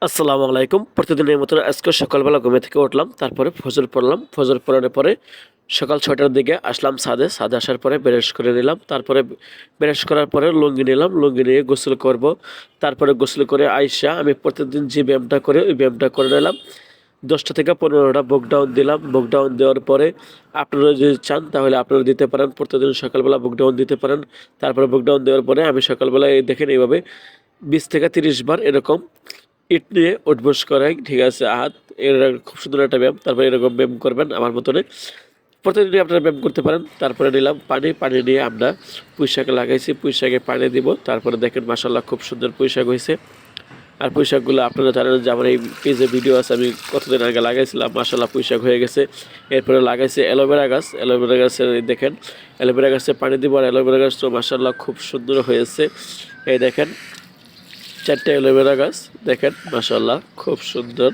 আসসালামু আলাইকুম। প্রতিদিনের মতো আজকে সকালবেলা ঘুমে থেকে উঠলাম, তারপরে ফজর পড়লাম। ফজর পড়ার পরে সকাল ৬টার দিকে আসলাম ছাদে। ছাদে আসার পরে ব্রাশ করে নিলাম। তারপরে ব্রাশ করার পরে লুঙ্গি নিলাম। লুঙ্গি নিয়ে গোসল করব। তারপরে গোসল করে আইসা আমি প্রতিদিন যে ব্যায়ামটা করি ওই ব্যায়ামটা করে নিলাম। ১০টা থেকে ১৫টা বুক ডাউন দিলাম। বুক ডাউন দেওয়ার পরে আপনারা যদি চান তাহলে আপনারা দিতে পারেন। প্রতিদিন সকালবেলা বুক ডাউন দিতে পারেন। তারপরে বুক ডাউন দেওয়ার পরে আমি সকালবেলা এই দেখেন এইভাবে ২০ থেকে ৩০ বার এরকম ইট নিয়ে উঠবোস করাই, ঠিক আছে? হাত এর খুব সুন্দর একটা ব্যায়াম। তারপরে এরকম ব্যায়াম করবেন আমার মতনে। প্রতিদিনই আপনারা ব্যায়াম করতে পারেন। তারপরে নিলাম পানি। পানি নিয়ে আমরা পুঁইশাকে লাগাইছি। পুঁইশাকে পানি দিব। তারপরে দেখেন মাশাআল্লাহ খুব সুন্দর পুঁইশাক হইছে। আর পুঁইশাকগুলো আপনারা জানেন যে আমার এই পেজে ভিডিও আছে, আমি কতদিন আগে লাগাইছিলাম। মাশাআল্লাহ পুঁইশাক হয়ে গেছে। এরপরে লাগাইছি অ্যালোভেরা গাছ। অ্যালোভেরা গাছের দেখেন অ্যালোভেরা গাছে পানি দিব। আর অ্যালোভেরা গাছ তো মাশাআল্লাহ খুব সুন্দর হয়েছে। এই দেখেন ৪টে অ্যালোভেরা গাছ, দেখেন মাশাআল্লাহ খুব সুন্দর।